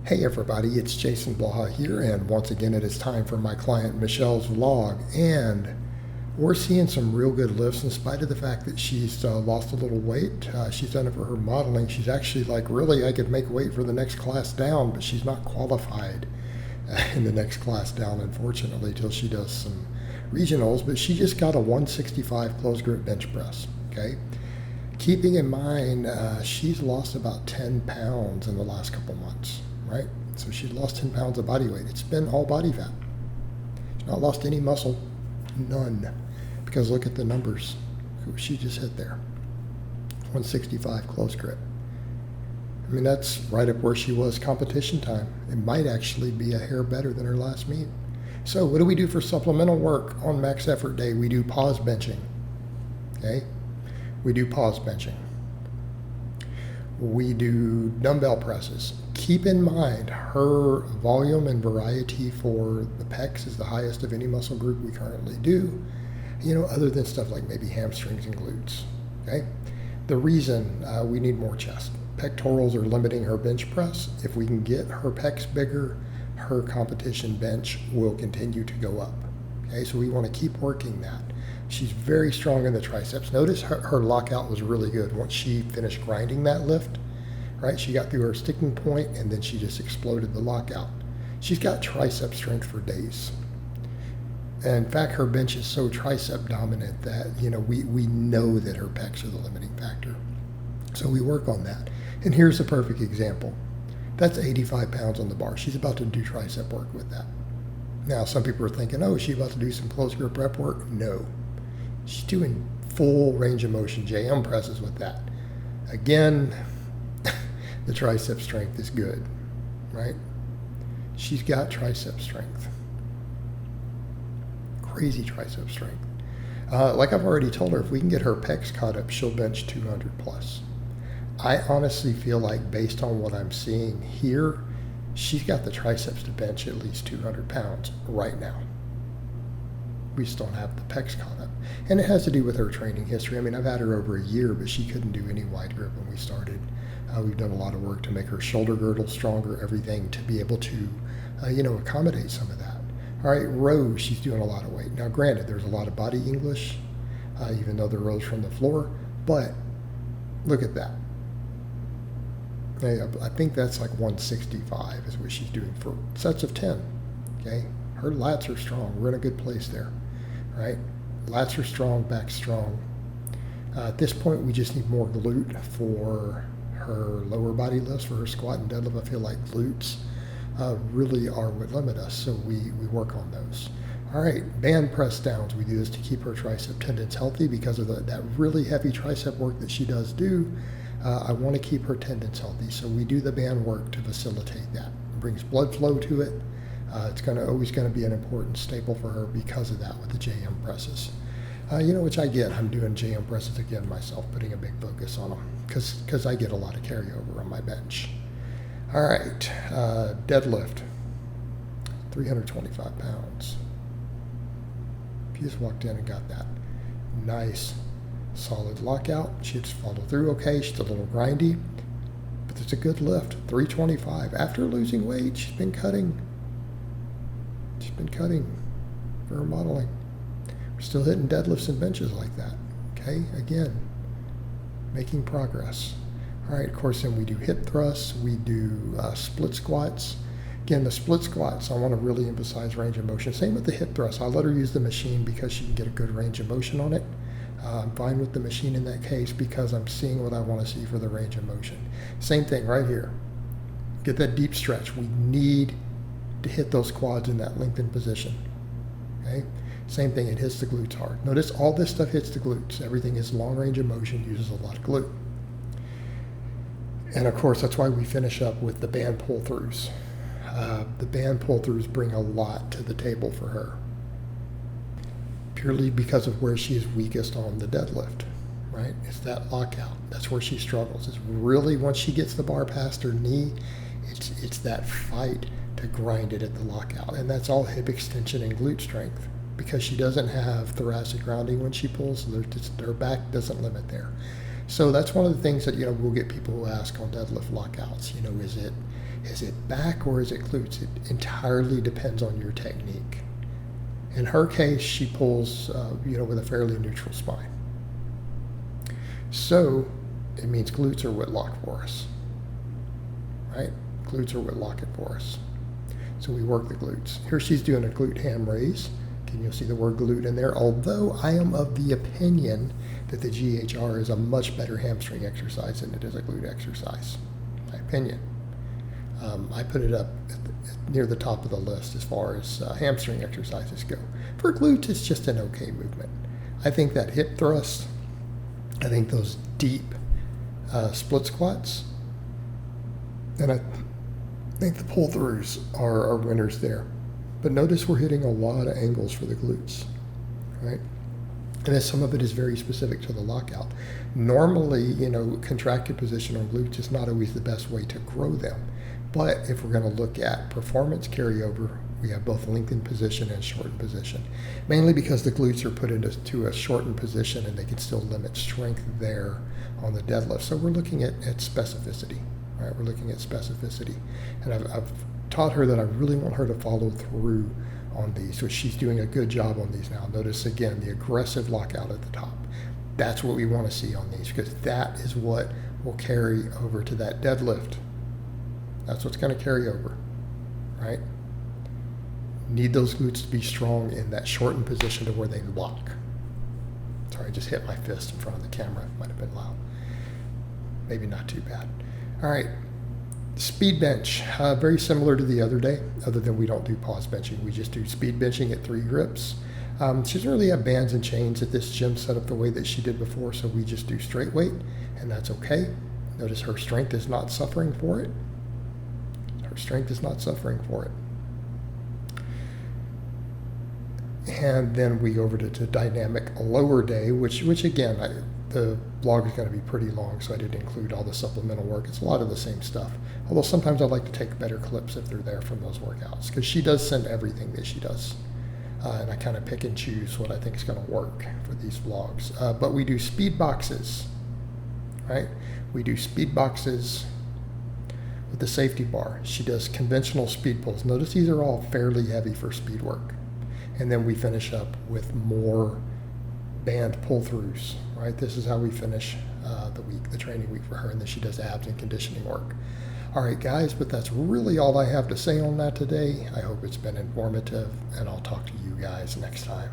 Hey everybody, it's Jason Blaha here, and once again it is time for my client Michelle's vlog, and we're seeing some real good lifts in spite of the fact that she's lost a little weight. She's done it for her modeling. She's actually like, really, I could make weight for the next class down, but she's not qualified in the next class down, unfortunately, till she does some regionals, but she just got a 165 closed grip bench press, okay? Keeping in mind, she's lost about 10 pounds in the last couple months. Right? So she's lost 10 pounds of body weight. It's been all body fat. She's not lost any muscle, none. Because look at the numbers she just hit there. 165 close grip. I mean, that's right up where she was competition time. It might actually be a hair better than her last meet. So what do we do for supplemental work on max effort day? We do pause benching. Okay? We do pause benching. We do dumbbell presses. Keep in mind, her volume and variety for the pecs is the highest of any muscle group we currently do, other than stuff like maybe hamstrings and glutes, okay? The reason we need more chest. Pectorals are limiting her bench press. If we can get her pecs bigger, her competition bench will continue to go up, okay? So we want to keep working that. She's very strong in the triceps. Notice her lockout was really good once she finished grinding that lift. Right, she got through her sticking point and then she just exploded the lockout. She's got tricep strength for days. And in fact, her bench is so tricep dominant that we know that her pecs are the limiting factor. So we work on that. And here's a perfect example. That's 85 pounds on the bar. She's about to do tricep work with that. Now, some people are thinking, oh, is she about to do some close grip rep work? No. She's doing full range of motion JM presses with that. Again, the tricep strength is good, right? She's got tricep strength. Crazy tricep strength. Like I've already told her, if we can get her pecs caught up, she'll bench 200 plus. I honestly feel like based on what I'm seeing here, she's got the triceps to bench at least 200 pounds right now. We just don't have the pecs caught up. And it has to do with her training history. I mean, I've had her over a year, but she couldn't do any wide grip when we started. We've done a lot of work to make her shoulder girdle stronger, everything to be able to, accommodate some of that. All right, rows, she's doing a lot of weight. Now, granted, there's a lot of body English, even though the rows from the floor, but look at that. I think that's like 165 is what she's doing for sets of 10, okay? Her lats are strong. We're in a good place there, right? Lats are strong, back strong. At this point, we just need more glute for her lower body lifts, for her squat and deadlift. I feel like glutes really are what limit us, so we work on those. All right, band press downs. We do this to keep her tricep tendons healthy because of that really heavy tricep work that she does do. I want to keep her tendons healthy, so we do the band work to facilitate that. It brings blood flow to it. It's always going to be an important staple for her because of that with the JM presses. Which I get. I'm doing JM presses again myself, putting a big focus on them because I get a lot of carryover on my bench. All right, deadlift, 325 pounds. If you just walked in and got that. Nice, solid lockout. She just followed through okay. She's a little grindy, but it's a good lift, 325. After losing weight, she's been cutting. She's been cutting for her modeling. Still hitting deadlifts and benches like that, okay? Again, making progress. All right, of course, then we do hip thrusts. We do split squats. Again, the split squats, I want to really emphasize range of motion. Same with the hip thrusts. I let her use the machine because she can get a good range of motion on it. I'm fine with the machine in that case because I'm seeing what I want to see for the range of motion. Same thing right here. Get that deep stretch. We need to hit those quads in that lengthened position, okay? Same thing, it hits the glutes hard. Notice all this stuff hits the glutes. Everything is long range of motion, uses a lot of glute. And of course, that's why we finish up with the band pull-throughs. The band pull-throughs bring a lot to the table for her, purely because of where she is weakest on the deadlift, right? It's that lockout. That's where she struggles. It's really, once she gets the bar past her knee, it's that fight to grind it at the lockout. And that's all hip extension and glute strength, because she doesn't have thoracic grounding when she pulls, so her back doesn't limit there. So that's one of the things that we'll get people who ask on deadlift lockouts. Is it Is it back or is it glutes? It entirely depends on your technique. In her case, she pulls, with a fairly neutral spine. So it means glutes are what lock for us, right? Glutes are what lock it for us. So we work the glutes. Here she's doing a glute ham raise. And you'll see the word glute in there, although I am of the opinion that the GHR is a much better hamstring exercise than it is a glute exercise. My opinion. I put it up near the top of the list as far as hamstring exercises go. For glutes, it's just an okay movement. I think that hip thrust, I think those deep split squats, and I think the pull-throughs are winners there. But notice we're hitting a lot of angles for the glutes, right? And then some of it is very specific to the lockout. Normally, contracted position on glutes is not always the best way to grow them. But if we're going to look at performance carryover, we have both lengthened position and shortened position. Mainly because the glutes are put into a shortened position and they can still limit strength there on the deadlift. So we're looking at specificity, right? We're looking at specificity. And I've taught her that I really want her to follow through on these, so she's doing a good job on these now. Notice again the aggressive lockout at the top. That's what we want to see on these, because that is what will carry over to that deadlift. That's what's going to carry over, right? Need those glutes to be strong in that shortened position to where they lock. Sorry, I just hit my fist in front of the camera. Might have been loud. Maybe not too bad. All right. Speed bench, very similar to the other day, other than we don't do pause benching. We just do speed benching at 3 grips. She doesn't really have bands and chains at this gym set up the way that she did before, so we just do straight weight, and that's okay. Notice her strength is not suffering for it. Her strength is not suffering for it. And then we go over to dynamic lower day, which again, the blog is going to be pretty long, so I didn't include all the supplemental work. It's a lot of the same stuff. Although sometimes I like to take better clips if they're there from those workouts, because she does send everything that she does. And I kind of pick and choose what I think is going to work for these vlogs. But we do speed boxes, right? We do speed boxes with the safety bar. She does conventional speed pulls. Notice these are all fairly heavy for speed work. And then we finish up with more band pull-throughs, right? This is how we finish the training week for her, and then she does abs and conditioning work. All right, guys, but that's really all I have to say on that today. I hope it's been informative, and I'll talk to you guys next time.